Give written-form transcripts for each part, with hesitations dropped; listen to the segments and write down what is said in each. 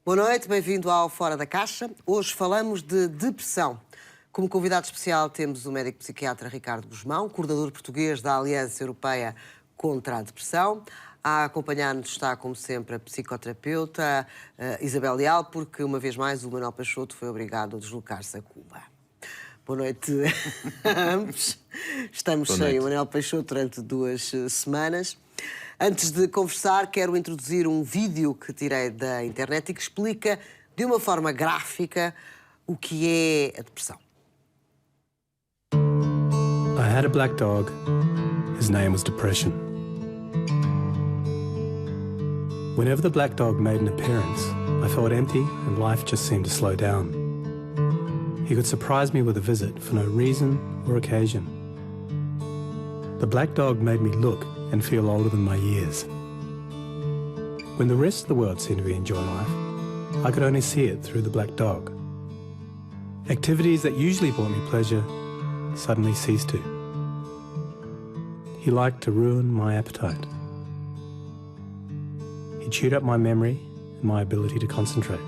Boa noite, bem-vindo ao Fora da Caixa. Hoje falamos de depressão. Como convidado especial temos o médico psiquiatra Ricardo Guzmão, coordenador português da Aliança Europeia contra a Depressão. A acompanhar-nos está, como sempre, a psicoterapeuta Isabel Leal, porque, uma vez mais, o Manuel Peixoto foi obrigado a deslocar-se a Cuba. Boa noite a ambos. Estamos sem o Manuel Peixoto durante 2 semanas. Antes de conversar, quero introduzir um vídeo que tirei da internet e que explica, de uma forma gráfica, o que é a depressão. I had a black dog. His name was Depression. Whenever the black dog made an appearance, I felt empty and life just seemed to slow down. He could surprise me with a visit for no reason or occasion. The black dog made me look and feel older than my years. When the rest of the world seemed to be enjoying life, I could only see it through the black dog. Activities that usually brought me pleasure suddenly ceased to. He liked to ruin my appetite. He chewed up my memory and my ability to concentrate.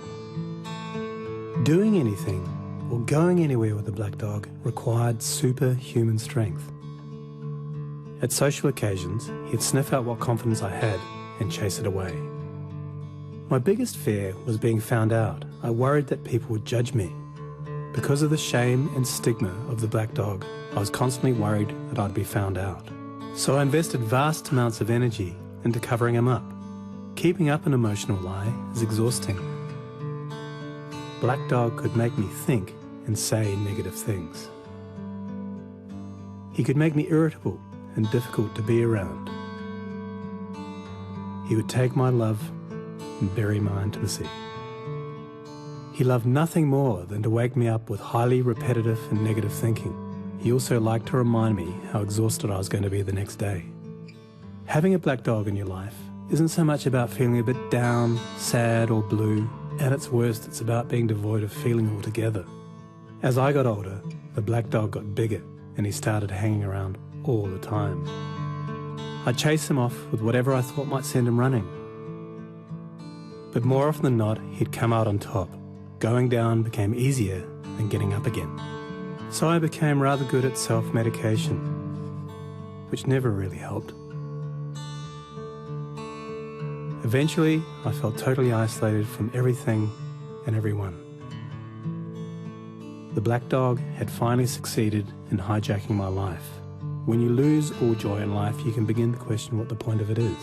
Doing anything or going anywhere with a black dog required superhuman strength. At social occasions, he'd sniff out what confidence I had and chase it away. My biggest fear was being found out. I worried that people would judge me. Because of the shame and stigma of the black dog, I was constantly worried that I'd be found out. So I invested vast amounts of energy into covering him up. Keeping up an emotional lie is exhausting. Black dog could make me think and say negative things. He could make me irritable and difficult to be around. He would take my love and bury my intimacy. He loved nothing more than to wake me up with highly repetitive and negative thinking. He also liked to remind me how exhausted I was going to be the next day. Having a black dog in your life isn't so much about feeling a bit down, sad or blue. At its worst, it's about being devoid of feeling altogether. As I got older, the black dog got bigger and he started hanging around all the time. I'd chase him off with whatever I thought might send him running. But more often than not, he'd come out on top. Going down became easier than getting up again. So I became rather good at self-medication, which never really helped. Eventually, I felt totally isolated from everything and everyone. The black dog had finally succeeded in hijacking my life. When you lose all joy in life, you can begin to question what the point of it is.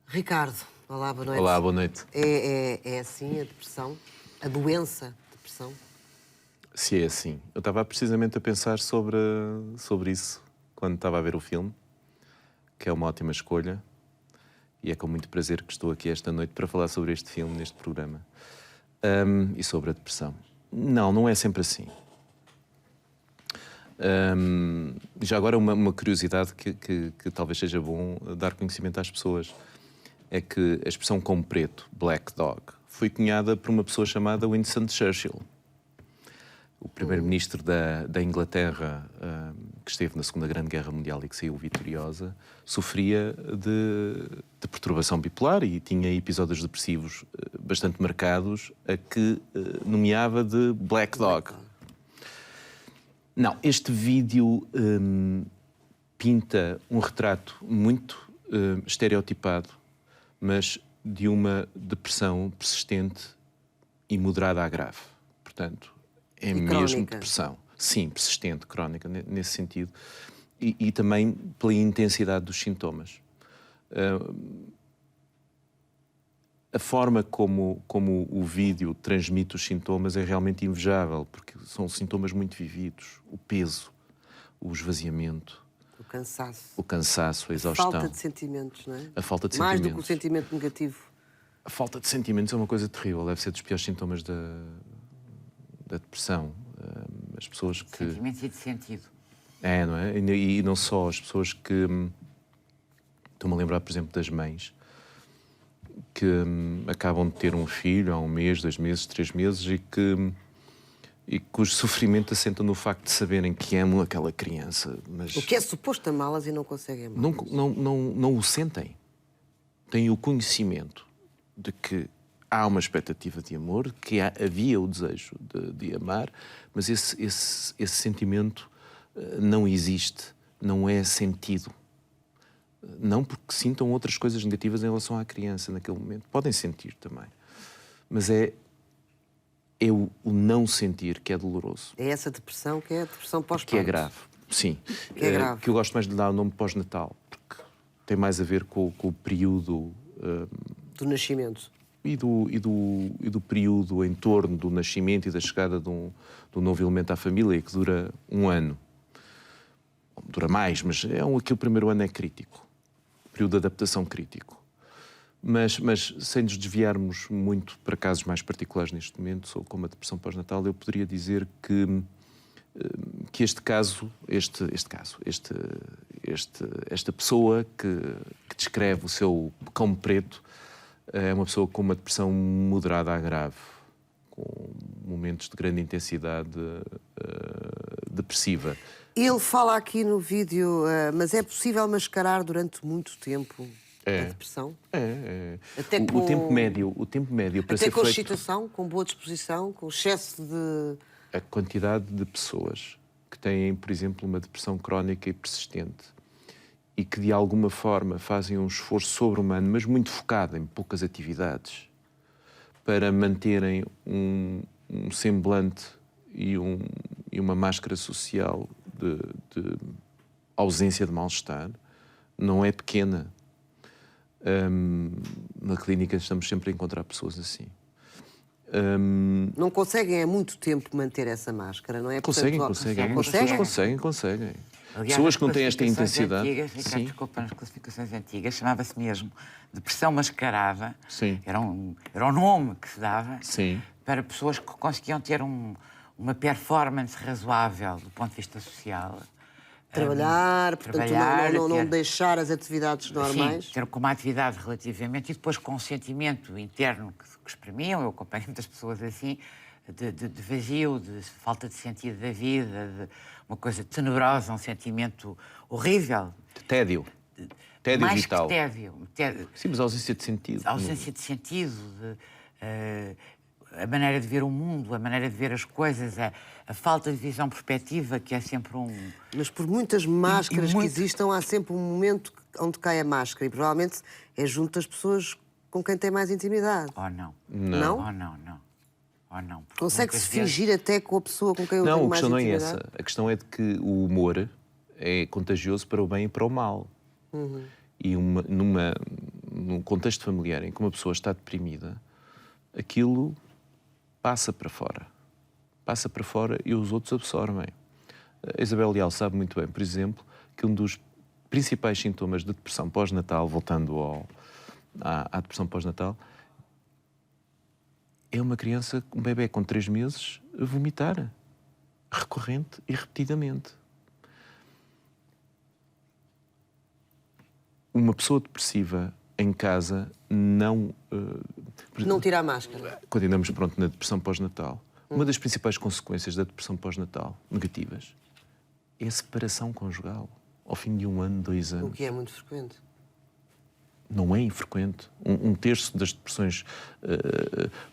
Ricardo, olá, boa noite. Olá, boa noite. É assim a depressão? A doença depressão? Se é assim. Eu estava precisamente a pensar sobre isso quando estava a ver o filme, que é uma ótima escolha, e é com muito prazer que estou aqui esta noite para falar sobre este filme, neste programa, e sobre a depressão. Não é sempre assim. Já agora uma curiosidade que talvez seja bom dar conhecimento às pessoas é que a expressão como preto, black dog, foi cunhada por uma pessoa chamada Winston Churchill, o primeiro-ministro da Inglaterra, que esteve na Segunda Grande Guerra Mundial e que saiu vitoriosa, sofria de perturbação bipolar e tinha episódios depressivos bastante marcados, a que nomeava de black dog. Não, este vídeo pinta um retrato muito estereotipado, mas de uma depressão persistente e moderada a grave. Portanto, é mesmo crónica. depressão. Sim, persistente, crónica, nesse sentido. E também pela intensidade dos sintomas. A forma como o vídeo transmite os sintomas é realmente invejável, porque são sintomas muito vividos. O peso, o esvaziamento, O cansaço, a exaustão. A falta de sentimentos, não é? A falta de Mais sentimentos. do que o sentimento negativo. A falta de sentimentos é uma coisa terrível. Deve ser dos piores sintomas da depressão. As pessoas que... Sentimentos e de sentido. É, não é? E não só. As pessoas que... Estou-me a lembrar, por exemplo, das mães que acabam de ter um filho há 1 mês, 2 meses, 3 meses e cujo sofrimento assenta no facto de saberem que amam aquela criança. Mas O que é suposto amá-las e não conseguem amá-las. não o sentem. têm o conhecimento de que há uma expectativa de amor, que havia o desejo de amar, mas esse sentimento não existe, não é sentido. Não porque sintam outras coisas negativas em relação à criança naquele momento. Podem sentir também. Mas é o não sentir que é doloroso. É essa depressão que é a depressão pós-parto. Que é grave, sim. Que é grave. Que eu gosto mais de lhe dar o nome pós-natal, porque tem mais a ver com o período... Do nascimento. E do período em torno do nascimento e da chegada do novo elemento à família, que dura um ano. Dura mais, mas aquele primeiro ano é crítico. Período de adaptação crítico. Mas sem nos desviarmos muito para casos mais particulares neste momento, como a depressão pós-natal, eu poderia dizer que esta pessoa que descreve o seu cão preto é uma pessoa com uma depressão moderada a grave, com momentos de grande intensidade depressiva. Ele fala aqui no vídeo, mas é possível mascarar durante muito tempo a depressão? Até o tempo médio para até ser com feito... excitação, com boa disposição, com excesso de... A quantidade de pessoas que têm, por exemplo, uma depressão crónica e persistente e que, de alguma forma, fazem um esforço sobre-humano, mas muito focado em poucas atividades, para manterem um semblante e uma máscara social de ausência de mal-estar, não é pequena. Na clínica estamos sempre a encontrar pessoas assim. Não conseguem há muito tempo manter essa máscara, não é? Conseguem. Aliás, Pessoas que não têm esta intensidade. Antigas, Ricardo, desculpa, nas classificações antigas, chamava-se mesmo depressão mascarada. Sim. Era um nome que se dava Sim. para pessoas que conseguiam ter uma performance razoável do ponto de vista social. Trabalhar, portanto, não deixar as atividades normais. Sim, ter uma atividade relativamente, e depois com um sentimento interno que exprimiam, eu acompanho muitas pessoas assim, de vazio, de falta de sentido da vida, de uma coisa tenebrosa, um sentimento horrível. De tédio. Tédio mais vital. Que tédio. Sim, mas ausência de sentido. A ausência de sentido, a maneira de ver o mundo, a maneira de ver as coisas, a falta de visão perspectiva, que é sempre Mas por muitas máscaras que existam, há sempre um momento onde cai a máscara, e provavelmente é junto das pessoas com quem tem mais intimidade. Ou não. Não? Ou não. Consegue-se fingir até com a pessoa com quem eu tenho Não, a mais questão não é intimidade? essa. A questão é de que o humor é contagioso para o bem e para o mal. E num contexto familiar em que uma pessoa está deprimida, aquilo passa para fora. Passa para fora e os outros absorvem. A Isabel Leal sabe muito bem, por exemplo, que um dos principais sintomas de depressão pós-natal, voltando à depressão pós-natal, é uma criança, um bebê com 3 meses, a vomitar, recorrente e repetidamente. Uma pessoa depressiva em casa não tira a máscara. Continuamos, na depressão pós-natal. Uma das principais consequências da depressão pós-natal, negativas, é a separação conjugal, ao fim de 1 ano, 2 anos. O que é muito frequente. Não é infrequente. Um terço das depressões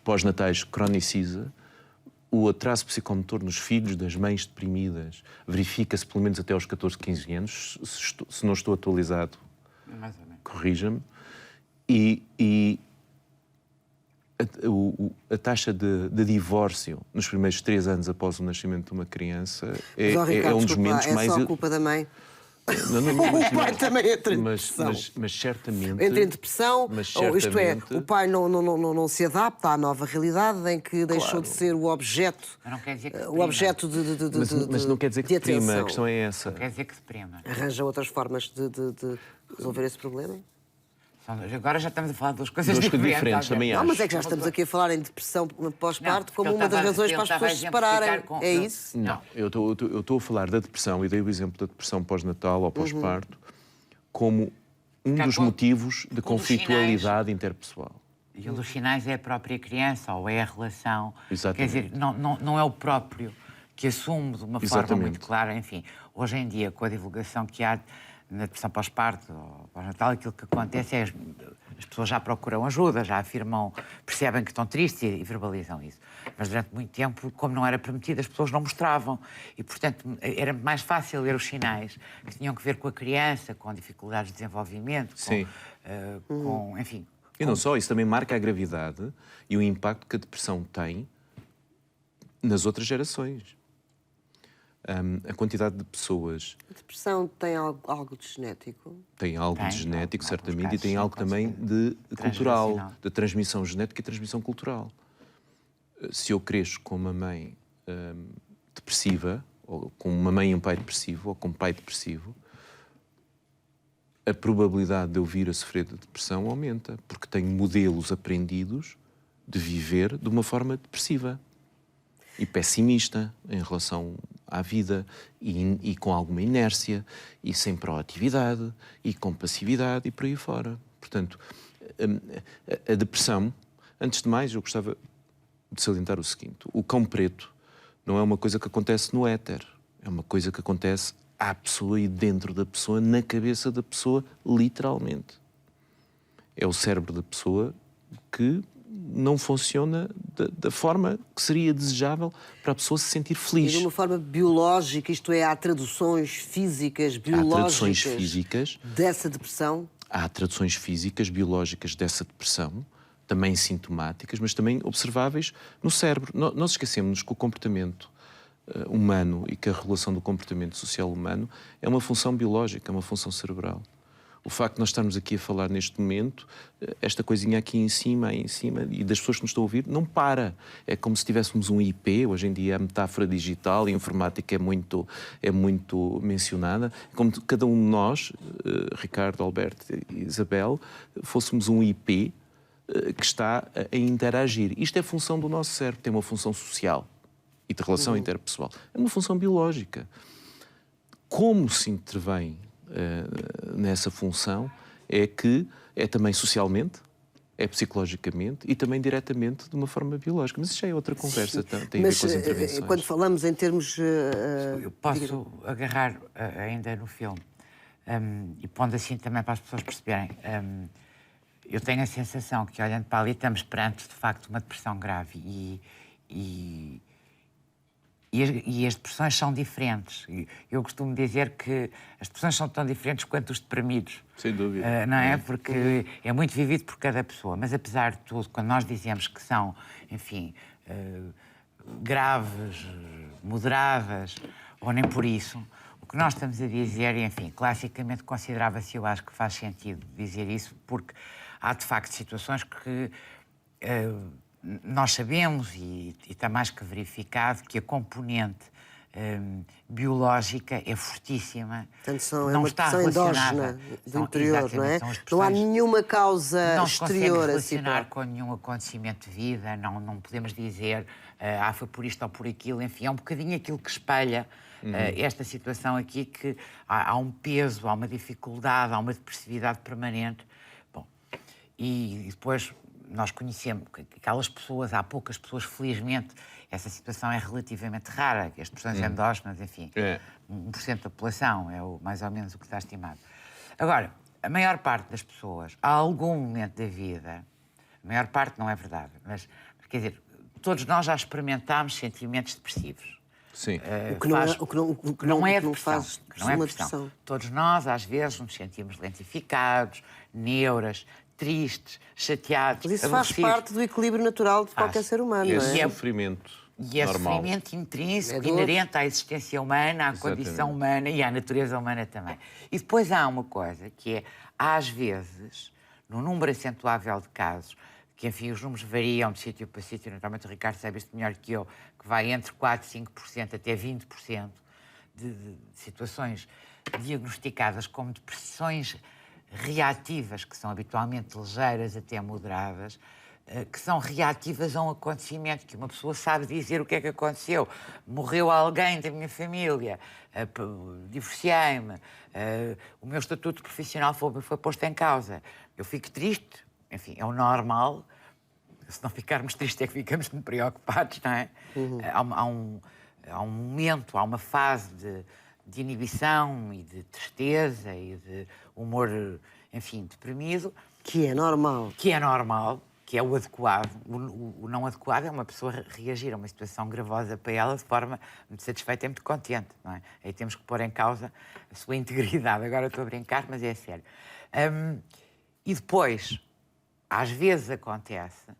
pós-natais croniciza. O atraso psicomotor nos filhos das mães deprimidas verifica-se pelo menos até aos 14, 15 anos, se não estou atualizado, corrija-me. E a taxa de divórcio nos primeiros 3 anos após o nascimento de uma criança é um dos momentos mais... É só a culpa da mãe. O pai também entra em depressão. Mas certamente... Entra em depressão, ou isto é, certamente... o pai não se adapta à nova realidade em que deixou de ser o objeto. Mas não quer dizer que o objeto de mas não quer dizer que deprima, a questão é essa. Não quer dizer que deprima. Arranja outras formas de resolver esse problema? Agora já estamos a falar de duas coisas diferentes também Não, acho. mas é que já estamos aqui a falar em depressão pós-parto como ele uma das estava- razões ele para as estava a pessoas se separarem. exemplificar com- É não. isso? Não, eu estou a falar da depressão, e dei o exemplo da depressão pós-natal ou pós-parto, como um dos motivos de conflitualidade interpessoal. E um dos sinais é a própria criança, ou é a relação. Exatamente. Quer dizer, não é o próprio que assume de uma forma Exatamente. muito clara. Enfim, hoje em dia, com a divulgação que há na depressão pós-parto ou pós-natal, aquilo que acontece é as pessoas já procuram ajuda, já afirmam, percebem que estão tristes e verbalizam isso. Mas durante muito tempo, como não era permitido, as pessoas não mostravam. E, portanto, era mais fácil ler os sinais que tinham que ver com a criança, com dificuldades de desenvolvimento, enfim... E não só, isso também marca a gravidade e o impacto que a depressão tem nas outras gerações. A quantidade de pessoas... A depressão tem algo de genético? Tem algo de genético, certamente, e tem casos, algo também de cultural, de transmissão genética e transmissão cultural. Se eu cresço com uma mãe depressiva, ou com uma mãe e um pai depressivo, ou com um pai depressivo, a probabilidade de eu vir a sofrer de depressão aumenta, porque tenho modelos aprendidos de viver de uma forma depressiva e pessimista em relação à vida e com alguma inércia e sem proatividade e com passividade e por aí fora. Portanto, a depressão, antes de mais, eu gostava de salientar o seguinte: o cão preto não é uma coisa que acontece no éter, é uma coisa que acontece à pessoa e dentro da pessoa, na cabeça da pessoa, literalmente. É o cérebro da pessoa que não funciona da forma que seria desejável para a pessoa se sentir feliz. E de uma forma biológica, isto é, há traduções físicas, biológicas... Há traduções físicas... dessa depressão? Há traduções físicas, biológicas dessa depressão, também sintomáticas, mas também observáveis no cérebro. Nós esquecemos que o comportamento humano e que a regulação do comportamento social humano é uma função biológica, é uma função cerebral. O facto de nós estarmos aqui a falar neste momento, esta coisinha aqui em cima, e das pessoas que nos estão a ouvir, não para. É como se tivéssemos um IP, hoje em dia a metáfora digital e a informática é muito mencionada, como cada um de nós, Ricardo, Alberto e Isabel, fôssemos um IP que está a interagir. Isto é função do nosso cérebro, tem uma função social e de relação interpessoal. É uma função biológica. Como se intervém nessa função é que é também socialmente, é psicologicamente e também diretamente de uma forma biológica. Mas isso já é outra conversa, tem a ver com as intervenções. Quando falamos em termos... Eu posso agarrar ainda no filme e pondo assim também para as pessoas perceberem. Eu tenho a sensação que, olhando para ali, estamos perante, de facto, uma depressão grave e as depressões são diferentes. Eu costumo dizer que as depressões são tão diferentes quanto os deprimidos. Sem dúvida. Não é? Porque é muito vivido por cada pessoa. Mas, apesar de tudo, quando nós dizemos que são, enfim, graves, moderadas, ou nem por isso, o que nós estamos a dizer, e, enfim, classicamente considerava-se, eu acho que faz sentido dizer isso, porque há, de facto, situações que... nós sabemos, e está mais que verificado, que a componente biológica é fortíssima. Portanto, é não uma está depressão relacionada endógena do interior, não é? Não Não há nenhuma causa não se consegue exterior relacionar com nenhum acontecimento de vida, não podemos dizer foi por isto ou por aquilo, enfim, é um bocadinho aquilo que espelha esta situação aqui, que há um peso, há uma dificuldade, há uma depressividade permanente. Bom, e depois... Nós conhecemos aquelas pessoas, há poucas pessoas, felizmente, essa situação é relativamente rara, as depressões endógenas, enfim, 1% da população é mais ou menos o que está estimado. Agora, a maior parte das pessoas, a algum momento da vida, a maior parte não é verdade, mas, quer dizer, todos nós já experimentámos sentimentos depressivos. Sim. O que não é depressão. Não é depressão. Todos nós, às vezes, nos sentimos lentificados, neuras, tristes, chateados, mas isso faz parte do equilíbrio natural de qualquer ser humano, não é? É sofrimento e é normal. Sofrimento intrínseco, inerente à existência humana, à condição humana e à natureza humana também. E depois há uma coisa, que é, às vezes, num número acentuável de casos, que, enfim, os números variam de sítio para sítio, naturalmente o Ricardo sabe isto melhor que eu, que vai entre 4%, 5% até 20% de situações diagnosticadas como depressões reativas, que são habitualmente ligeiras até moderadas, que são reativas a um acontecimento, que uma pessoa sabe dizer o que é que aconteceu. Morreu alguém da minha família, divorciei-me, o meu estatuto profissional foi posto em causa. Eu fico triste, enfim, é o normal. Se não ficarmos tristes é que ficamos muito preocupados, não é? Há um momento, há uma fase de inibição e de tristeza e de humor, enfim, deprimido, Que é normal. Que é normal, que é o adequado. O não adequado é uma pessoa reagir a uma situação gravosa para ela de forma muito satisfeita e muito contente, não é? Aí temos que pôr em causa a sua integridade. Agora estou a brincar, mas é sério. E depois, às vezes acontece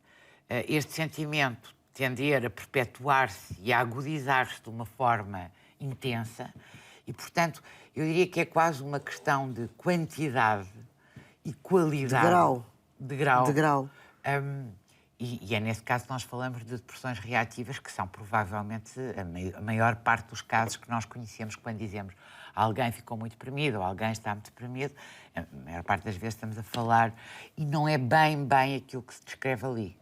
este sentimento tender a perpetuar-se e a agudizar-se de uma forma intensa e, portanto, eu diria que é quase uma questão de quantidade e qualidade. De grau. E é nesse caso que nós falamos de depressões reativas, que são provavelmente a maior parte dos casos que nós conhecemos quando dizemos alguém ficou muito deprimido ou alguém está muito deprimido. A maior parte das vezes estamos a falar e não é bem aquilo que se descreve ali.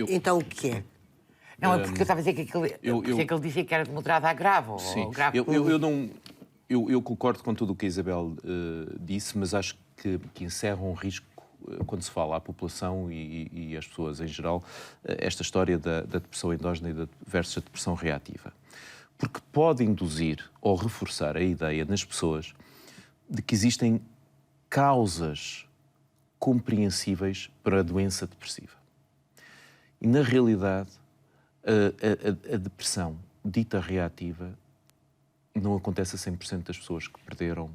Então o que é? Não, é porque eu estava a dizer que ele dizia que era de moderado a grave. Sim, ou grave eu concordo com tudo o que a Isabel disse, mas acho que encerra um risco quando se fala à população e às pessoas em geral, esta história da depressão endógena versus a depressão reativa. Porque pode induzir ou reforçar a ideia nas pessoas de que existem causas compreensíveis para a doença depressiva. E, na realidade, a depressão dita reativa não acontece a 100% das pessoas que perderam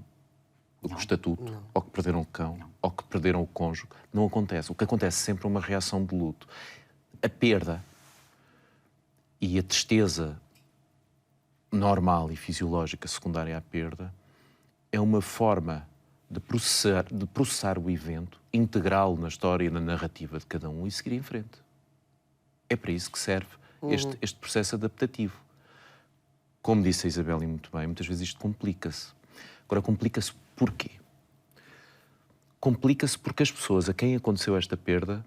o estatuto, ou que perderam o cão, ou que perderam o cônjuge. Não acontece. O que acontece sempre é uma reação de luto. A perda e a tristeza normal e fisiológica secundária à perda é uma forma de processar o evento, integrá-lo na história e na narrativa de cada um e seguir em frente. É para isso que serve este processo adaptativo. Como disse a Isabel e muito bem, muitas vezes isto complica-se. Agora, complica-se porquê? Complica-se porque as pessoas a quem aconteceu esta perda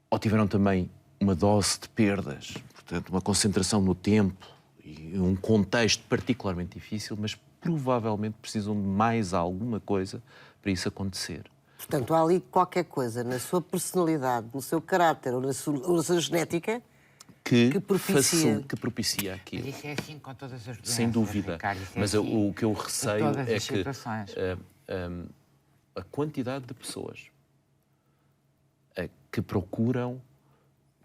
ou tiveram também uma dose de perdas, portanto, uma concentração no tempo e um contexto particularmente difícil, mas provavelmente precisam de mais alguma coisa para isso acontecer. Portanto, há ali qualquer coisa na sua personalidade, no seu caráter ou na sua genética que propicia aquilo. Mas isso é assim com todas as doenças. Sem dúvida. Ricardo, Mas assim o que eu receio é que situações. A quantidade de pessoas que procuram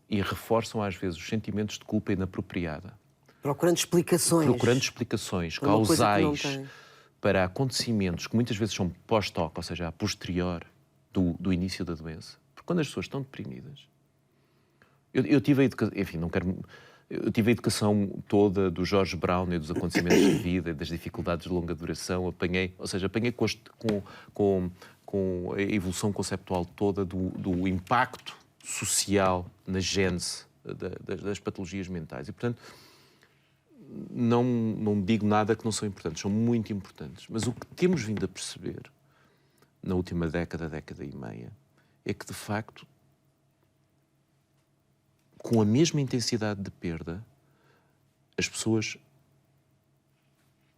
e reforçam às vezes os sentimentos de culpa inapropriada. Procurando explicações causais para acontecimentos que muitas vezes são pós-hoc, ou seja, a posterior do início da doença. Porque quando as pessoas estão deprimidas... Eu tive a educação... Enfim, não quero... Eu tive a educação toda do George Brown e dos acontecimentos de vida, das dificuldades de longa duração. Apanhei com a evolução conceptual toda do impacto social na gênese das patologias mentais. E, portanto, não digo nada que não são importantes, são muito importantes. Mas o que temos vindo a perceber na última década e meia, é que, de facto, com a mesma intensidade de perda, as pessoas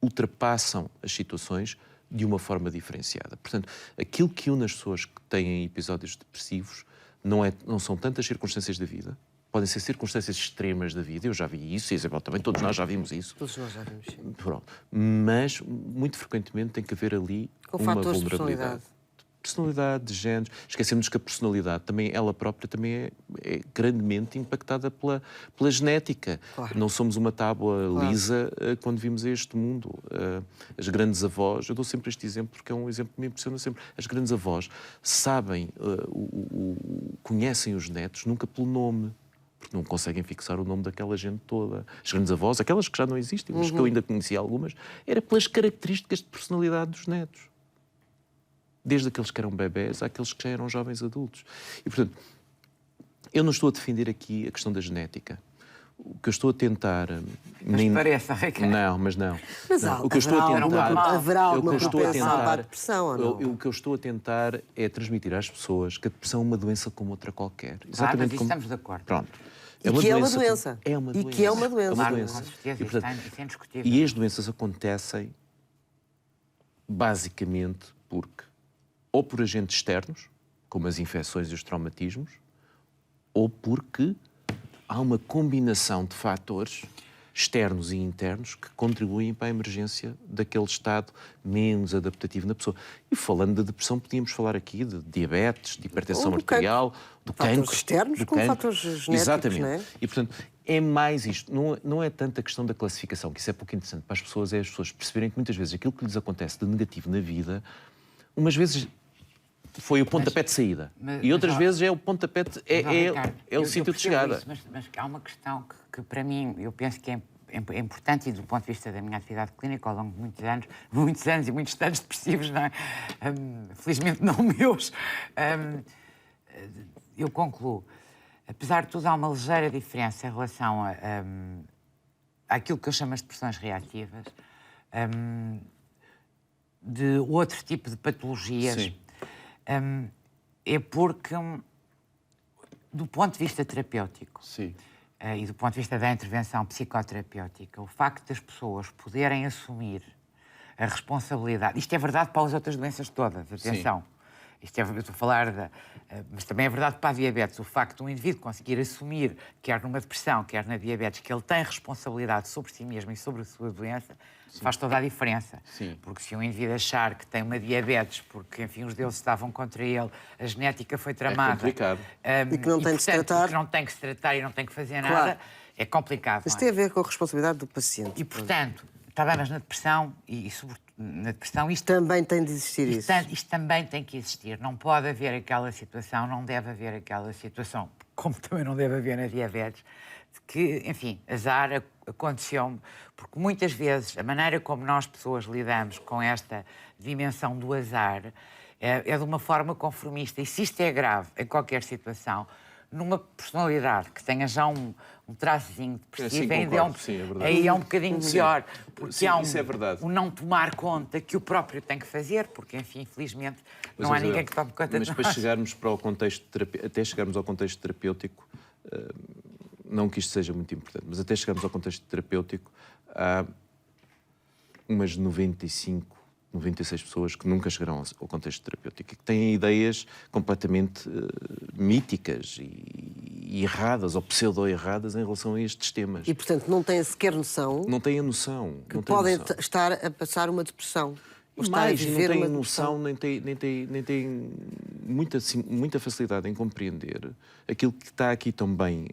ultrapassam as situações de uma forma diferenciada. Portanto, aquilo que une as pessoas que têm episódios depressivos não são tantas circunstâncias da vida, podem ser circunstâncias extremas da vida, eu já vi isso, e a Isabel também, todos nós já vimos isso. Todos nós já vimos, sim. Pronto. Mas, muito frequentemente, tem que haver ali uma vulnerabilidade. Personalidade, de género. Esquecemos que a personalidade, também, ela própria, também é grandemente impactada pela genética. Claro. Não somos uma tábua lisa quando vimos este mundo. As grandes avós, eu dou sempre este exemplo porque é um exemplo que me impressiona sempre. As grandes avós sabem, conhecem os netos nunca pelo nome, porque não conseguem fixar o nome daquela gente toda. As grandes avós, aquelas que já não existem, mas que eu ainda conhecia algumas, era pelas características de personalidade dos netos. Desde aqueles que eram bebés àqueles que já eram jovens adultos. E, portanto, eu não estou a defender aqui a questão da genética. O que eu estou a tentar... Parece, Ricardo. Não, mas não. Mas não. O que eu estou a tentar... Haverá alguma propensão para a depressão, ou não? O que eu estou a tentar é transmitir às pessoas que a depressão é uma doença como outra qualquer. Exatamente como... estamos de acordo. Pronto. É uma doença. É uma doença. E que é uma doença. Claro, com certeza, isso é indiscutível. E as doenças acontecem basicamente porque ou por agentes externos, como as infecções e os traumatismos, ou porque há uma combinação de fatores externos e internos que contribuem para a emergência daquele estado menos adaptativo na pessoa. E falando de depressão, podíamos falar aqui de diabetes, de hipertensão arterial, do cancro. Fatores externos como fatores genéticos, Exatamente. não é? E, portanto, é mais isto. Não é tanto a questão da classificação, que isso é pouco interessante para as pessoas, é as pessoas perceberem que muitas vezes aquilo que lhes acontece de negativo na vida, umas vezes foi o pontapé de saída. E outras vezes é o pontapé de... É o sítio de chegada. Isso, mas há uma questão que, para mim, eu penso que é importante, e do ponto de vista da minha atividade clínica, ao longo de muitos anos e muitos estados depressivos, não é? Felizmente não meus, eu concluo. Apesar de tudo, há uma ligeira diferença em relação àquilo que eu chamo as depressões reativas, de outro tipo de patologias. Sim. É porque, do ponto de vista terapêutico, Sim. e do ponto de vista da intervenção psicoterapêutica, o facto das pessoas poderem assumir a responsabilidade... Isto é verdade para as outras doenças todas, atenção. Eu estou a falar mas também é verdade para a diabetes. O facto de um indivíduo conseguir assumir, quer numa depressão, quer na diabetes, que ele tem responsabilidade sobre si mesmo e sobre a sua doença, faz toda a diferença. Sim. Porque se um indivíduo achar que tem uma diabetes, porque, enfim, os deuses estavam contra ele, a genética foi tramada... É complicado. E que não tem de se tratar. Que não tem que se tratar e não tem que fazer Claro. nada, é complicado. Mas não é? tem a ver com a responsabilidade do paciente. E, portanto, está bem, mas na depressão, e sobretudo na depressão, isto Também tem de existir isso. isto também tem que existir. Não pode haver aquela situação, não deve haver aquela situação, como também não deve haver na diabetes, de que, enfim, azar aconteceu-me, porque muitas vezes a maneira como nós, pessoas, lidamos com esta dimensão do azar é de uma forma conformista. E se isto é grave em qualquer situação, numa personalidade que tenha já um traçozinho depressivo, Sim, ainda concordo. Sim, é verdade. aí é um bocadinho pior. Porque Sim, há isso é verdade. um não tomar conta que o próprio tem que fazer, porque, enfim, infelizmente, não há ninguém que tome conta mas de para nós. chegarmos para o contexto até chegarmos ao contexto terapêutico, não que isto seja muito importante, mas até chegarmos ao contexto terapêutico, há umas 95, 96 pessoas que nunca chegarão ao contexto terapêutico e que têm ideias completamente míticas e erradas, ou pseudo-erradas, em relação a estes temas. E, portanto, não têm sequer noção Não têm a noção. que não têm podem noção. estar a passar uma depressão. Ou estar a Mais, viver não uma têm depressão. noção, nem têm muita facilidade em compreender aquilo que está aqui tão bem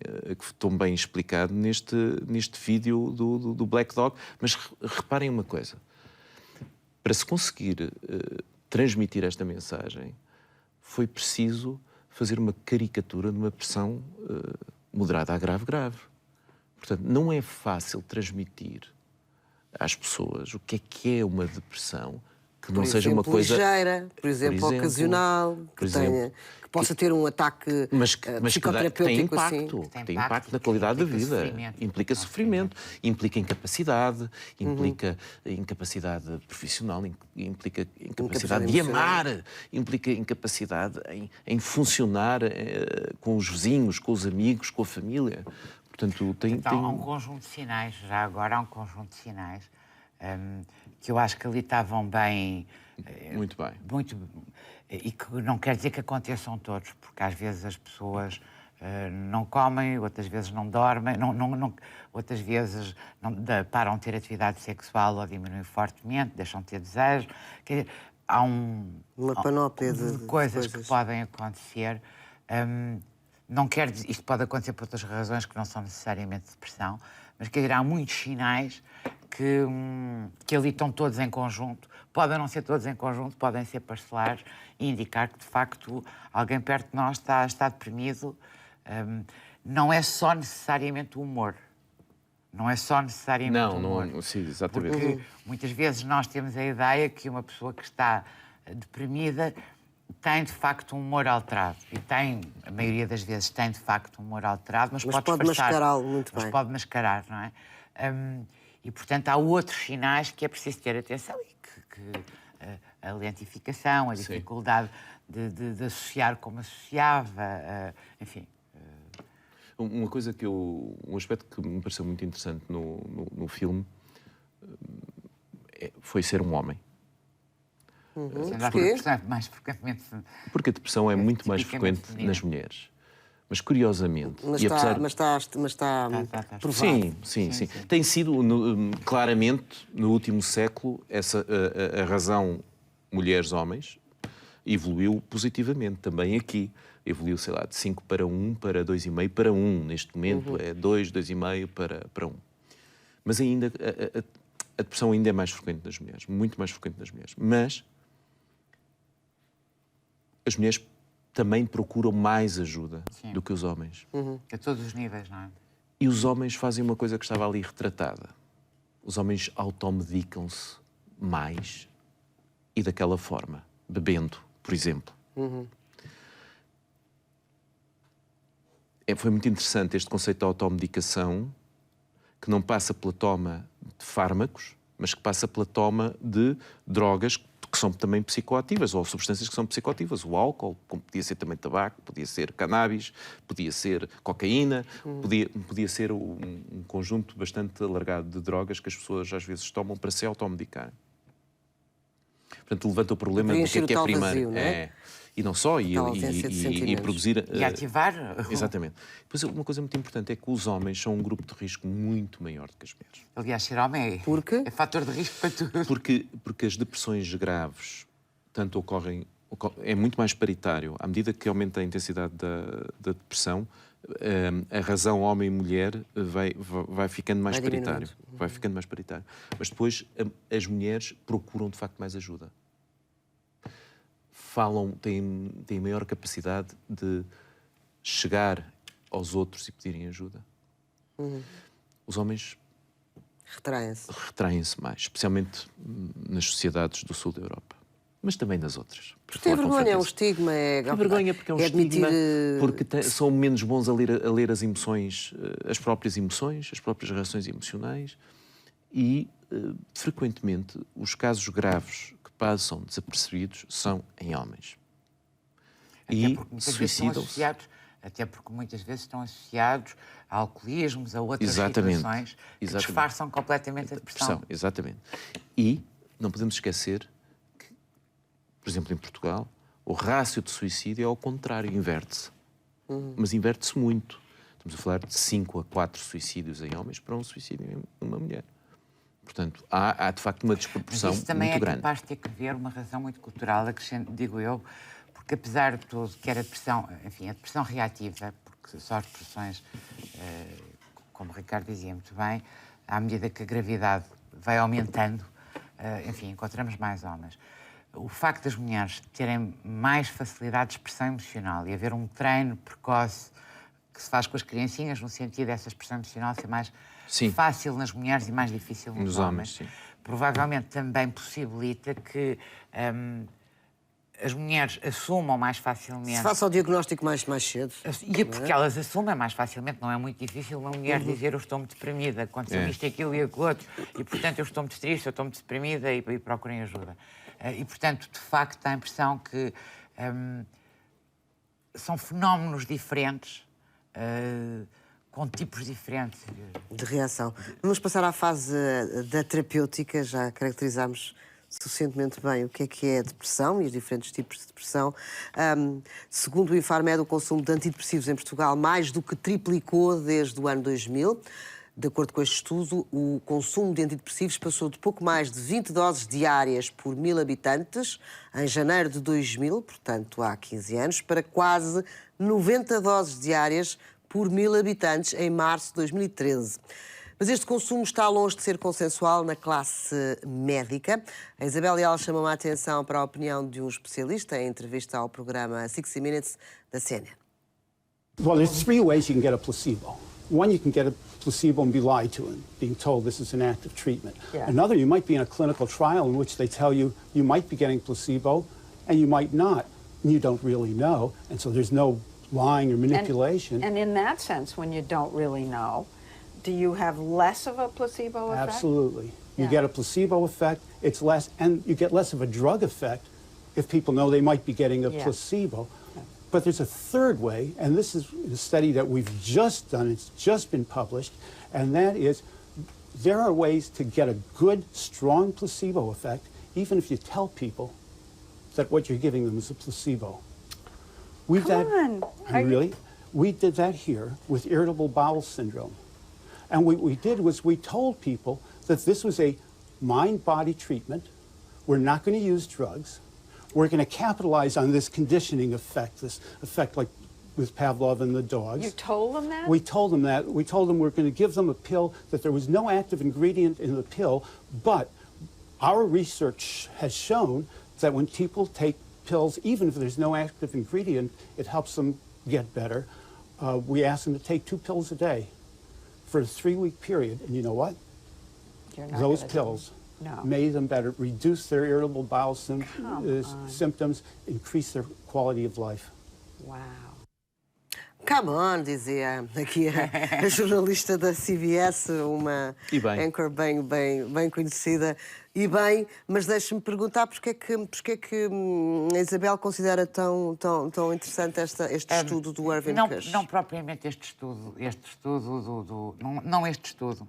explicado neste vídeo do Black Dog. Mas reparem uma coisa. Para se conseguir transmitir esta mensagem, foi preciso fazer uma caricatura de uma depressão moderada a grave. Portanto, não é fácil transmitir às pessoas o que é uma depressão que não seja uma coisa ligeira, por exemplo, ocasional, que possa ter um ataque mas que tem psicoterapêutico assim. impacto, que tem impacto na qualidade da vida, implica sofrimento, implica incapacidade, implica incapacidade profissional, implica incapacidade de amar, implica incapacidade em funcionar com os vizinhos, com os amigos, com a família. Portanto, Há um conjunto de sinais, já agora há um conjunto de sinais que eu acho que ali estavam bem... Muito bem. E que não quer dizer que aconteçam todos, porque às vezes as pessoas não comem, outras vezes não dormem, outras vezes param de ter atividade sexual ou diminuem fortemente, deixam de ter desejo. Quer dizer, há uma panóplia de coisas que podem acontecer. Não quer dizer, isto pode acontecer por outras razões que não são necessariamente depressão, mas quer dizer, há muitos sinais que ali estão todos em conjunto. Podem não ser todos em conjunto, podem ser parcelares e indicar que, de facto, alguém perto de nós está deprimido. Não é só necessariamente o humor. Não é só necessariamente o humor. Não, sim, exatamente. Porque muitas vezes nós temos a ideia que uma pessoa que está deprimida tem, de facto, um humor alterado. E tem, a maioria das vezes, tem, de facto, um humor alterado, mas pode mascará-lo muito bem. Mas pode mascarar, não é? E, portanto, há outros sinais que é preciso ter atenção e que a lentificação, a dificuldade de associar como associava, enfim. Uma coisa um aspecto que me pareceu muito interessante no filme foi ser um homem. Porquê? Mais frequentemente... Porque a depressão é muito mais frequente feminina. nas mulheres. Mas curiosamente, Mas e está, apesar... mas está provado. Sim. Tem sido, claramente, no último século, a razão mulheres-homens evoluiu positivamente também aqui. Evoluiu, sei lá, de 5 para 1, para 2,5 para 1. Neste momento é 2, 2,5 para 1. Mas ainda, a depressão ainda é mais frequente nas mulheres, muito mais frequente nas mulheres. Mas as mulheres também procuram mais ajuda do que os homens. A todos os níveis, não é? E os homens fazem uma coisa que estava ali retratada. Os homens automedicam-se mais e daquela forma, bebendo, por exemplo. Foi muito interessante este conceito de automedicação, que não passa pela toma de fármacos, mas que passa pela toma de drogas que são também psicoativas, ou substâncias que são psicoativas. O álcool, como podia ser também tabaco, podia ser cannabis, podia ser cocaína, podia ser um conjunto bastante alargado de drogas que as pessoas às vezes tomam para se automedicar. Portanto, levanta o problema do que é primeiro. Vazio, não é? E não só, e sentimentos. produzir... E ativar. Exatamente. Depois, uma coisa muito importante é que os homens são um grupo de risco muito maior do que as mulheres. Aliás, ser homem é fator de risco para tudo. Porque as depressões graves tanto ocorrem... É muito mais paritário. À medida que aumenta a intensidade da depressão, a razão homem e mulher vai ficando mais paritário. Vai ficando mais paritário. Mas depois as mulheres procuram, de facto, mais ajuda. Têm maior capacidade de chegar aos outros e pedirem ajuda. Os homens retraem-se mais, especialmente nas sociedades do sul da Europa, mas também nas outras. Tem vergonha, é um estigma. Tem vergonha porque é um estigma, porque são menos bons a ler as emoções, as próprias emoções, as próprias reações emocionais e, frequentemente, os casos graves passam desapercebidos são em homens. E suicidam-se. Até porque muitas vezes estão associados a alcoolismos, a outras situações que disfarçam completamente a depressão. Exatamente. E não podemos esquecer que, por exemplo, em Portugal, o rácio de suicídio é ao contrário, inverte-se. Mas inverte-se muito. Estamos a falar de 5 a 4 suicídios em homens para um suicídio em uma mulher. Portanto, há de facto uma desproporção muito grande. Mas isso também é capaz de ter que ver uma razão muito cultural, digo eu, porque apesar de tudo, quer a depressão, enfim, a depressão reativa, porque só as depressões, como o Ricardo dizia muito bem, à medida que a gravidade vai aumentando, enfim, encontramos mais homens. O facto das mulheres terem mais facilidade de expressão emocional e haver um treino precoce que se faz com as criancinhas, no sentido dessa expressão emocional ser mais fácil nas mulheres e mais difícil nos homens, provavelmente também possibilita que as mulheres assumam mais facilmente... Se faça o diagnóstico mais cedo. E porque elas assumem mais facilmente, não é muito difícil uma mulher dizer eu estou-me deprimida, aconteceu isto, aquilo e aquilo outro, e portanto eu estou-me triste, eu estou-me deprimida e procurem ajuda. E portanto, de facto, dá a impressão que são fenómenos diferentes, com tipos diferentes de reação. Vamos passar à fase da terapêutica, já caracterizámos suficientemente bem o que é a depressão e os diferentes tipos de depressão. Segundo o Infarmed, o consumo de antidepressivos em Portugal mais do que triplicou desde o ano 2000. De acordo com este estudo, o consumo de antidepressivos passou de pouco mais de 20 doses diárias por 1000 habitantes em janeiro de 2000, portanto há 15 anos, para quase 90 doses diárias por 1000 habitantes em março de 2013. Mas este consumo está longe de ser consensual na classe médica. A Isabel Leal chamou a atenção para a opinião de um especialista em entrevista ao programa 60 Minutes da CNN. Well, there's 3 ways you can get a placebo. One, you can get a placebo and be lied to and being told this is an active treatment. Yeah. Another, you might be in a clinical trial in which they tell you you might be getting placebo and you might not, and you don't really know, and so there's no lying or manipulation. And in that sense, when you don't really know, do you have less of a placebo effect? Absolutely. You get a placebo effect, it's less, and you get less of a drug effect if people know they might be getting a placebo. But there's a third way, and this is a study that we've just done, it's just been published, and that is there are ways to get a good, strong placebo effect, even if you tell people that what you're giving them is a placebo. Come on. Really? We did that here with irritable bowel syndrome. And what we did was we told people that this was a mind-body treatment. We're not going to use drugs. We're going to capitalize on this conditioning effect, this effect like with Pavlov and the dogs. You told them that? We told them that. We told them we're going to give them a pill, that there was no active ingredient in the pill, but our research has shown that when people take pills, even if there's no active ingredient, it helps them get better. We asked them to take 2 pills a day for a 3-week period, and you know what? You're not Those gonna do pills No. made them better, reduced their irritable bowel symptoms, increased their quality of life. Wow. Come on, dizia aqui a jornalista da CBS, uma E bem. anchor bem conhecida. E bem, mas deixe-me perguntar porque é que a Isabel considera tão interessante este estudo do Irving Kush? Não propriamente este estudo não este estudo,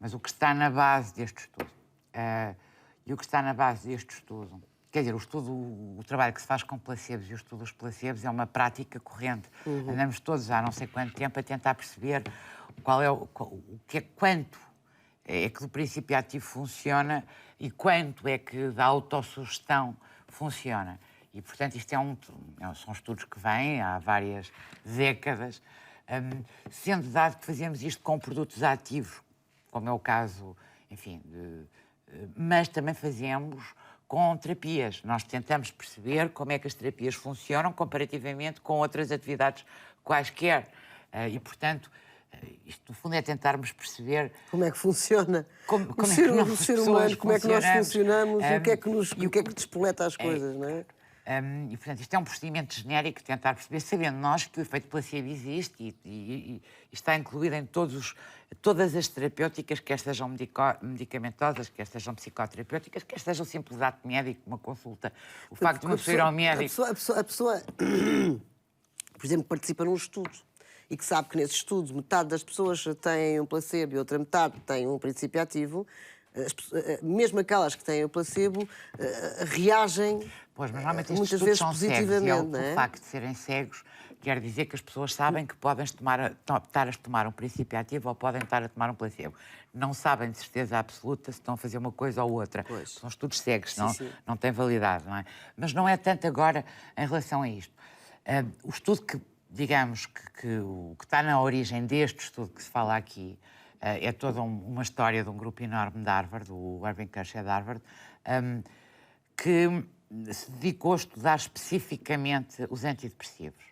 mas o que está na base deste estudo. E o que está na base deste estudo, quer dizer, o trabalho que se faz com placebos e o estudo dos placebos é uma prática corrente. Andamos todos há não sei quanto tempo a tentar perceber quanto é que do princípio ativo funciona e quanto é que da autossugestão funciona. E, portanto, isto são estudos que vêm há várias décadas, sendo dado que fazemos isto com produtos ativos, como é o caso, enfim, mas também fazemos com terapias. Nós tentamos perceber como é que as terapias funcionam comparativamente com outras atividades quaisquer. E, portanto, isto, no fundo, é tentarmos perceber... Como é que funciona? Como é que o ser humano, como é que nós funcionamos e o que é que despoleta as coisas, não é? E, portanto, isto é um procedimento genérico de tentar perceber, sabendo nós que o efeito placebo existe e está incluído em todas as terapêuticas, quer sejam medicamentosas, quer sejam psicoterapêuticas, quer sejam simples ato médico, uma consulta. O facto de uma pessoa ir ao médico... A pessoa, por exemplo, participa num estudo e que sabe que nesse estudo metade das pessoas têm um placebo e outra metade tem um princípio ativo, mesmo aquelas que têm o placebo reagem Pois, mas normalmente estes muitas estudos vezes são cegos, positivamente, e não é? o facto de serem cegos quer dizer que as pessoas sabem que podem estar a tomar um princípio ativo ou podem estar a tomar um placebo. Não sabem de certeza absoluta se estão a fazer uma coisa ou outra. Pois. São estudos cegos, Sim. não têm validade, não é? Mas não é tanto agora em relação a isto. O estudo que, digamos, o que está na origem deste estudo que se fala aqui é toda uma história de um grupo enorme de Harvard, o Irving Kush é de Harvard, que se dedicou a estudar especificamente os antidepressivos.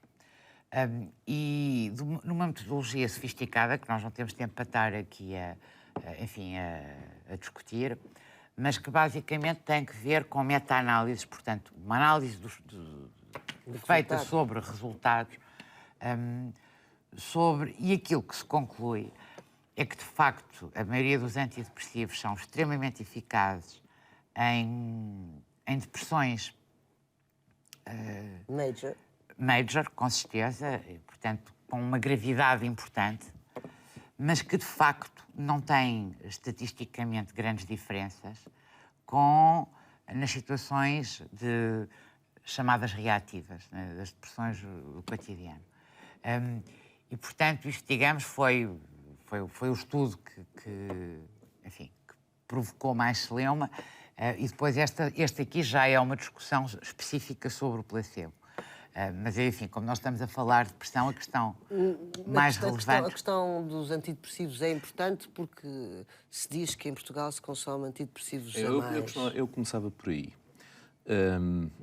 E numa metodologia sofisticada, que nós não temos tempo para estar aqui a discutir, mas que basicamente tem que ver com meta-análises, portanto, uma análise feita sobre resultados, e aquilo que se conclui é que, de facto, a maioria dos antidepressivos são extremamente eficazes em depressões major, com certeza, e, portanto, com uma gravidade importante, mas que, de facto, não têm estatisticamente grandes diferenças nas situações chamadas reativas, né, das depressões do cotidiano. E, portanto, isto, digamos, foi o estudo que provocou mais celeuma. E depois este aqui já é uma discussão específica sobre o placebo. Mas, enfim, como nós estamos a falar de depressão, a questão mais relevante... A questão dos antidepressivos é importante porque se diz que em Portugal se consome antidepressivos a mais. Eu começava por aí.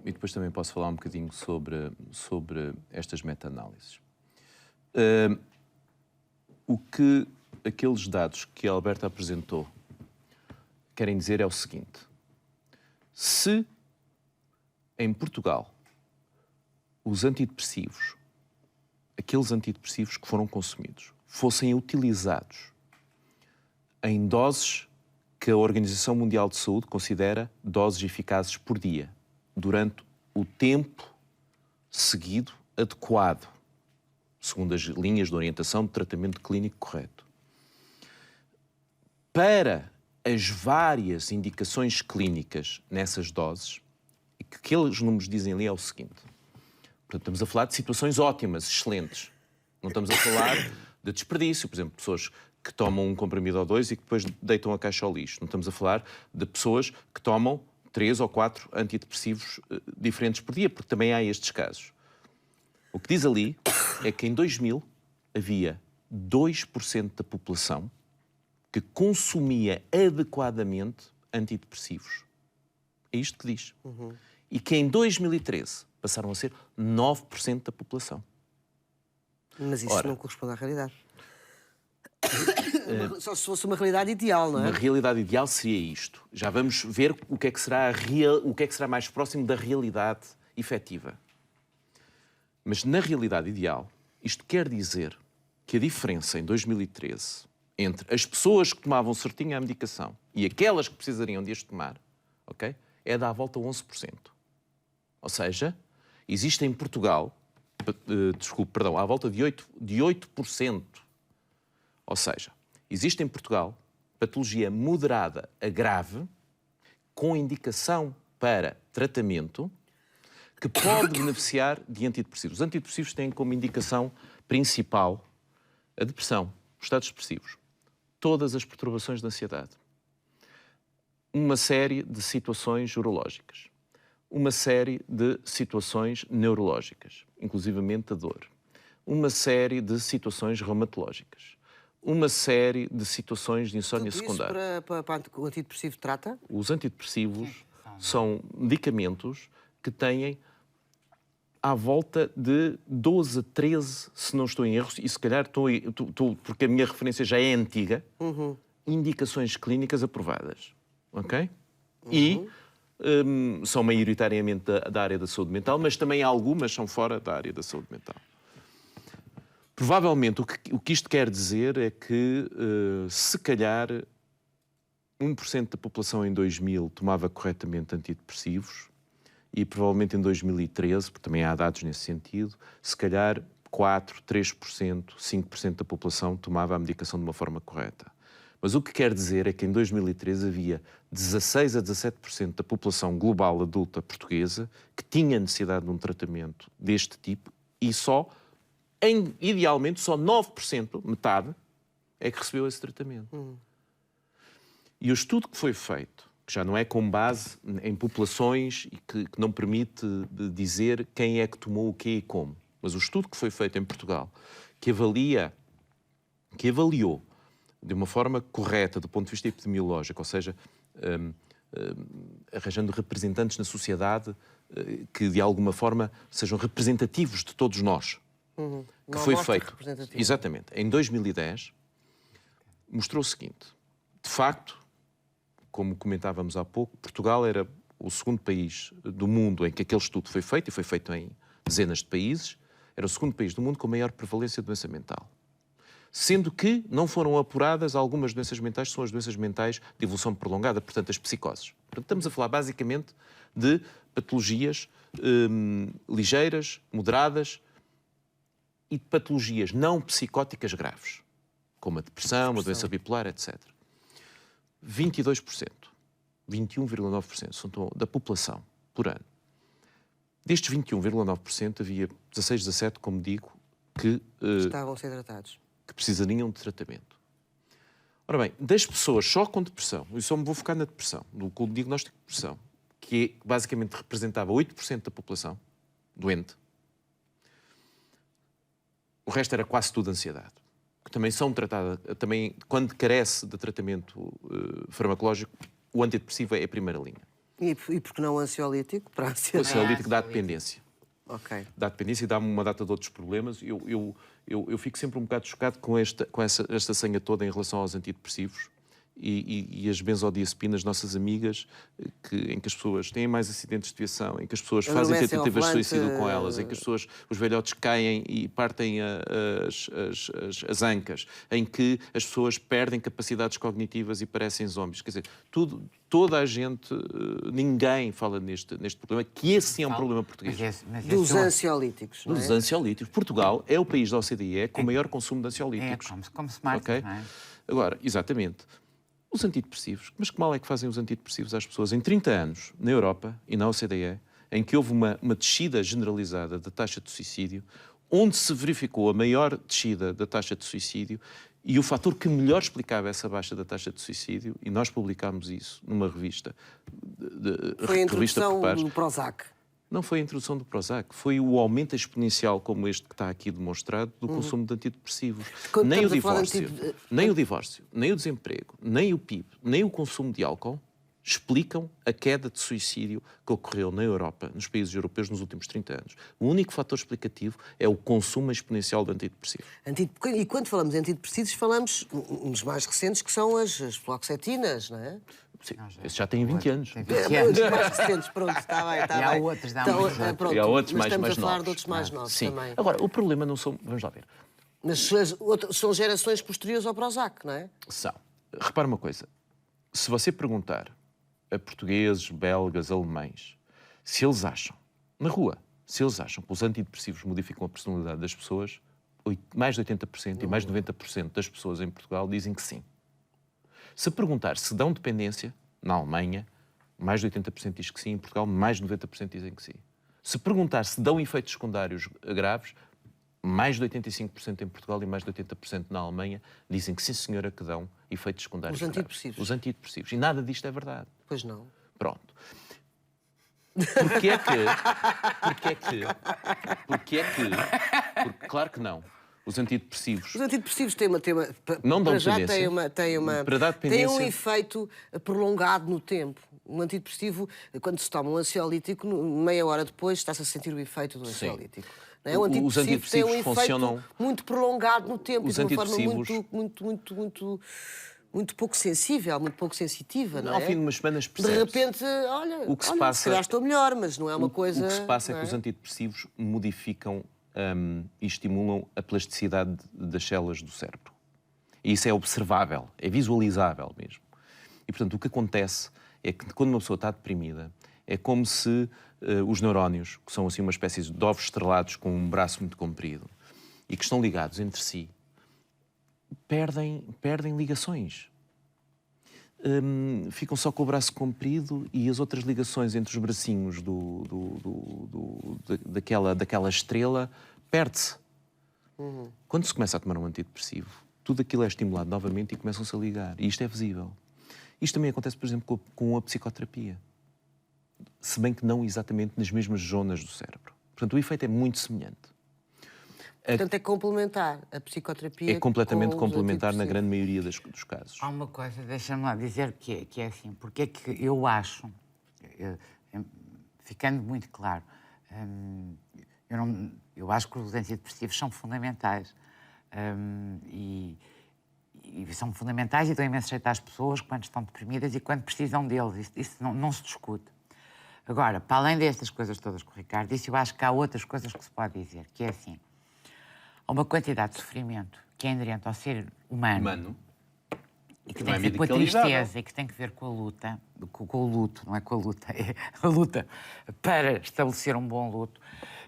E depois também posso falar um bocadinho sobre estas meta-análises. O que aqueles dados que a Alberta apresentou querem dizer é o seguinte: se em Portugal os antidepressivos, aqueles antidepressivos que foram consumidos, fossem utilizados em doses que a Organização Mundial de Saúde considera doses eficazes por dia, durante o tempo seguido adequado, segundo as linhas de orientação de tratamento clínico correto, para as várias indicações clínicas nessas doses, e que aqueles números dizem ali é o seguinte: portanto, estamos a falar de situações ótimas, excelentes, Não estamos a falar de desperdício, por exemplo, pessoas que tomam um comprimido ou 2 e que depois deitam a caixa ao lixo. Não estamos a falar de pessoas que tomam 3 ou 4 antidepressivos diferentes por dia, porque também há estes casos. O que diz ali é que em 2000 havia 2% da população que consumia adequadamente antidepressivos. É isto que diz. E que em 2013 passaram a ser 9% da população. Mas isso não corresponde à realidade. Só se fosse uma realidade ideal, não é? Uma realidade ideal seria isto. Já vamos ver o que é que será, o que é que será mais próximo da realidade efetiva. Mas na realidade ideal, isto quer dizer que a diferença em 2013 entre as pessoas que tomavam certinho a medicação e aquelas que precisariam de as tomar, ok, é da à volta 11%. Ou seja, existe em Portugal, à volta de 8%. Ou seja, existe em Portugal patologia moderada a grave com indicação para tratamento que pode beneficiar de antidepressivos. Os antidepressivos têm como indicação principal a depressão, os estados depressivos, todas as perturbações de ansiedade, uma série de situações urológicas, uma série de situações neurológicas, inclusivamente a dor, uma série de situações reumatológicas, uma série de situações de insónia secundária. Para o antidepressivo trata? Os antidepressivos são medicamentos que têm à volta de 12 a 13, se não estou em erro, e se calhar estou porque a minha referência já é antiga, indicações clínicas aprovadas. Ok? E são maioritariamente da área da saúde mental, mas também algumas são fora da área da saúde mental. Provavelmente o que isto quer dizer é que, se calhar, 1% da população em 2000 tomava corretamente antidepressivos e provavelmente em 2013, porque também há dados nesse sentido, se calhar 4%, 3%, 5% da população tomava a medicação de uma forma correta. Mas o que quer dizer é que em 2013 havia 16 a 17% da população global adulta portuguesa que tinha necessidade de um tratamento deste tipo e idealmente, só 9%, metade, é que recebeu esse tratamento. E o estudo que foi feito, que já não é com base em populações e que não permite dizer quem é que tomou o quê e como, mas o estudo que foi feito em Portugal, que avaliou de uma forma correta do ponto de vista epidemiológico, ou seja, arranjando representantes na sociedade que de alguma forma sejam representativos de todos nós, que foi feito exatamente em 2010, mostrou o seguinte: de facto, como comentávamos há pouco, Portugal era o segundo país do mundo em que aquele estudo foi feito, e foi feito em dezenas de países, era o segundo país do mundo com maior prevalência de doença mental. Sendo que não foram apuradas algumas doenças mentais, que são as doenças mentais de evolução prolongada, portanto, as psicoses. Portanto, estamos a falar basicamente de patologias ligeiras, moderadas e de patologias não psicóticas graves, como a depressão, a doença bipolar, etc. 22%, 21,9% da população por ano. Destes 21,9% havia 16, 17, como digo, que estavam a ser tratados, que precisariam de tratamento. Ora bem, das pessoas só com depressão, eu só me vou focar na depressão, com o diagnóstico de depressão, que basicamente representava 8% da população doente, o resto era quase tudo ansiedade, que também são tratadas, também quando carece de tratamento farmacológico, o antidepressivo é a primeira linha. E porque não o ansiolítico? Para a O ansiedade. ansiolítico dá dependência. Ok. Dá dependência e dá-me uma data de outros problemas. Eu fico sempre um bocado chocado com esta senha toda em relação aos antidepressivos e as benzodiazepinas, nossas amigas, em que as pessoas têm mais acidentes de viação, em que as pessoas fazem tentativas de suicídio com elas, em que os velhotes caem e partem as ancas, em que as pessoas perdem capacidades cognitivas e parecem zombies. Quer dizer, toda a gente, ninguém fala neste problema, que esse sim é um problema português. Dos ansiolíticos, não é? Dos ansiolíticos. Portugal é o país da OCDE com o maior consumo de ansiolíticos. Como smart, okay? não é? Agora, exatamente, os antidepressivos, mas que mal é que fazem os antidepressivos às pessoas? Em 30 anos, na Europa e na OCDE, em que houve uma descida generalizada da taxa de suicídio, onde se verificou a maior descida da taxa de suicídio e o fator que melhor explicava essa baixa da taxa de suicídio, e nós publicámos isso numa revista. Foi a introdução do Prozac. Não foi a introdução do Prozac, foi o aumento exponencial, como este que está aqui demonstrado, do consumo de antidepressivos. Nem o divórcio, nem o desemprego, nem o PIB, nem o consumo de álcool explicam a queda de suicídio que ocorreu na Europa, nos países europeus, nos últimos 30 anos. O único fator explicativo é o consumo exponencial de antidepressivos. E quando falamos em antidepressivos, falamos nos mais recentes, que são as fluoxetinas, não é? Sim, esse já tem 20 anos. Os mais recentes, pronto, está bem. E há outros, dá muito. E há outros mas estamos mais a falar novos. de outros mais novos Sim. também. Agora, o problema não são... Vamos lá ver. Mas são gerações posteriores ao Prozac, não é? São. Repara uma coisa. Se você perguntar a portugueses, belgas, alemães, se eles acham, na rua, se eles acham que os antidepressivos modificam a personalidade das pessoas, mais de 80% e mais de 90% das pessoas em Portugal dizem que sim. Se perguntar se dão dependência, na Alemanha, mais de 80% diz que sim, em Portugal, mais de 90% dizem que sim. Se perguntar se dão efeitos secundários graves, mais de 85% em Portugal e mais de 80% na Alemanha dizem que sim, senhora, que dão efeitos secundários graves. Os antidepressivos. E nada disto é verdade. Pois não. Pronto. Porquê é que... Claro que não. Os antidepressivos têm uma não dão já dependência. Têm um efeito prolongado no tempo. Um antidepressivo, quando se toma um ansiolítico, meia hora depois está-se a sentir o efeito do ansiolítico. Não é? O antidepressivo tem um efeito muito prolongado no tempo, de uma forma muito pouco sensível, muito pouco sensitiva, não é? Ao fim de umas semanas percebes. De repente, se calhar estou melhor, mas não é uma coisa... O que se passa é que os antidepressivos modificam e estimulam a plasticidade das células do cérebro. E isso é observável, é visualizável mesmo. E, portanto, o que acontece é que quando uma pessoa está deprimida, é como se os neurónios, que são assim uma espécie de ovos estrelados com um braço muito comprido e que estão ligados entre si, perdem ligações. Ficam só com o braço comprido e as outras ligações entre os bracinhos daquela estrela perde-se. Quando se começa a tomar um antidepressivo, tudo aquilo é estimulado novamente e começam-se a ligar. E isto é visível. Isto também acontece, por exemplo, com a psicoterapia. Se bem que não exatamente nas mesmas zonas do cérebro. Portanto, o efeito é muito semelhante. Portanto, é complementar a psicoterapia. É completamente complementar na grande maioria dos casos. Há uma coisa, deixa-me lá dizer que é assim, porque é que eu acho, ficando muito claro, eu acho que os antidepressivos são fundamentais. E são fundamentais e dão imenso jeito às pessoas quando estão deprimidas e quando precisam deles. Isso não se discute. Agora, para além destas coisas todas que o Ricardo disse, eu acho que há outras coisas que se pode dizer, que é assim, há uma quantidade de sofrimento que é inerente ao ser humano e que tem que ver com a tristeza e que tem que ver com a luta, com o luto, não é com a luta, é a luta para estabelecer um bom luto,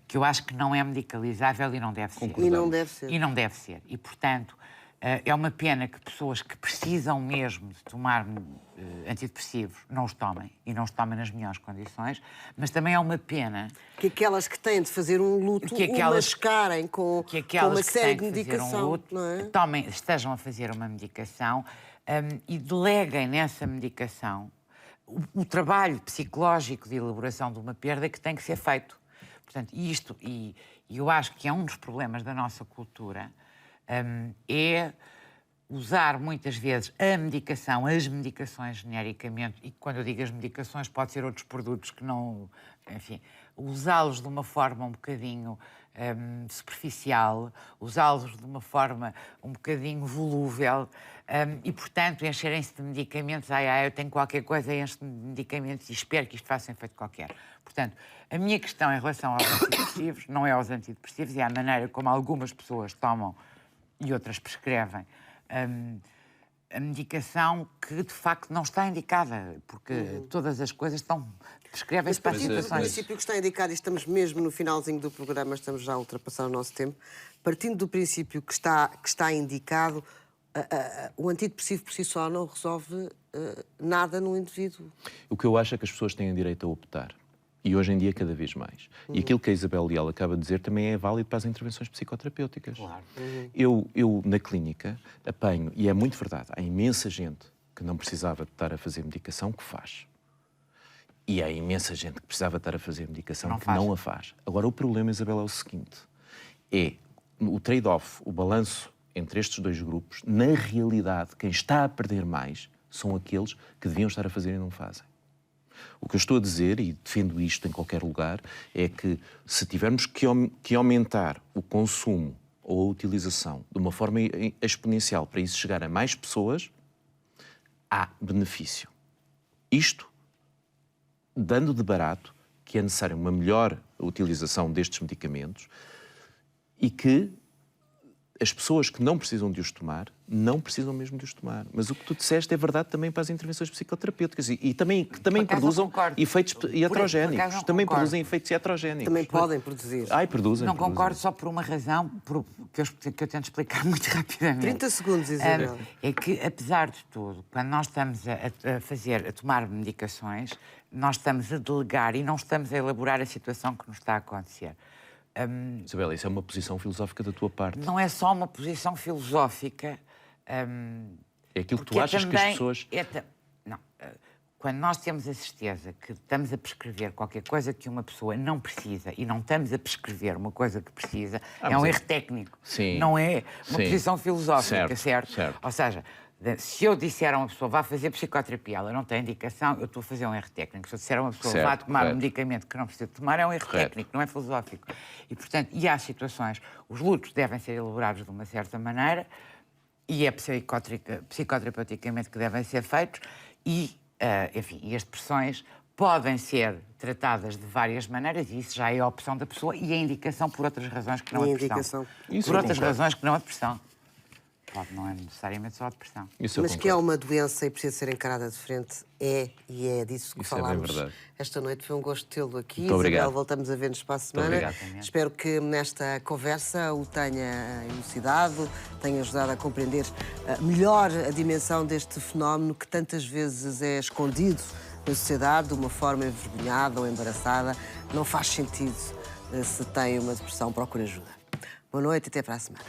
que eu acho que não é medicalizável e não deve ser. E não deve ser. E não deve ser. E, portanto, é uma pena que pessoas que precisam mesmo de tomar antidepressivos não os tomem, e não os tomem nas melhores condições, mas também é uma pena... Que aquelas que têm de fazer um luto o mascarem com uma série de medicação, não é? Estejam a fazer uma medicação e deleguem nessa medicação o trabalho psicológico de elaboração de uma perda que tem que ser feito. Portanto, e eu acho que é um dos problemas da nossa cultura, é usar muitas vezes a medicação, as medicações genericamente, e quando eu digo as medicações pode ser outros produtos que não... Enfim, usá-los de uma forma um bocadinho superficial, usá-los de uma forma um bocadinho volúvel e, portanto, encherem-se de medicamentos. Eu tenho qualquer coisa, encho-me de medicamentos e espero que isto faça um efeito qualquer. Portanto, a minha questão em relação aos antidepressivos não é aos antidepressivos, é a maneira como algumas pessoas tomam e outras prescrevem a medicação que, de facto, não está indicada, porque todas as coisas prescrevem-se para as situações. Partindo do princípio que está indicado, e estamos mesmo no finalzinho do programa, estamos já a ultrapassar o nosso tempo, partindo do princípio que está indicado, o antidepressivo por si só não resolve nada no indivíduo. O que eu acho é que as pessoas têm direito a optar. E hoje em dia, cada vez mais. E aquilo que a Isabel Leal acaba de dizer também é válido para as intervenções psicoterapêuticas. Claro. Eu, na clínica, apanho, e é muito verdade, há imensa gente que não precisava de estar a fazer medicação que faz. E há imensa gente que precisava de estar a fazer medicação que não a faz. Agora, o problema, Isabel, é o seguinte. É o trade-off, o balanço entre estes dois grupos. Na realidade, quem está a perder mais são aqueles que deviam estar a fazer e não fazem. O que eu estou a dizer, e defendo isto em qualquer lugar, é que se tivermos que aumentar o consumo ou a utilização de uma forma exponencial para isso chegar a mais pessoas, há benefício. Isto dando de barato que é necessária uma melhor utilização destes medicamentos e que as pessoas que não precisam de os tomar, não precisam mesmo de os tomar. Mas o que tu disseste é verdade também para as intervenções psicoterapêuticas e também produzem efeitos iatrogénicos. Também produzem efeitos iatrogénicos. Também podem produzir. Produzem. Não concordo só por uma razão que eu tento explicar muito rapidamente. 30 segundos, Isabel. É que, apesar de tudo, quando nós estamos a tomar medicações, nós estamos a delegar e não estamos a elaborar a situação que nos está a acontecer. Isabel, isso é uma posição filosófica da tua parte. Não é só uma posição filosófica. É aquilo que tu achas que as pessoas... Quando nós temos a certeza que estamos a prescrever qualquer coisa que uma pessoa não precisa e não estamos a prescrever uma coisa que precisa, é um erro técnico. Sim. Não é uma posição filosófica, certo? Ou seja, se eu disser a uma pessoa vá fazer psicoterapia, ela não tem indicação, eu estou a fazer um erro técnico. Se eu disser a uma pessoa vá tomar um medicamento que não precisa tomar, é um erro técnico, não é filosófico. E, portanto, há situações, os lutos devem ser elaborados de uma certa maneira e é psicoterapeuticamente que devem ser feitos e, enfim, e as depressões podem ser tratadas de várias maneiras e isso já é a opção da pessoa e a indicação por outras razões que não a depressão. Por outras razões que não a depressão. Não é necessariamente só a depressão. Mas que é uma doença e precisa ser encarada de frente, e é disso que falámos. É esta noite foi um gosto tê-lo aqui. Muito obrigado. Isabel, voltamos a ver-nos para a semana. Espero que nesta conversa o tenha elucidado, tenha ajudado a compreender melhor a dimensão deste fenómeno que tantas vezes é escondido na sociedade de uma forma envergonhada ou embaraçada. Não faz sentido. Se tem uma depressão, procure ajuda. Boa noite e até para a semana.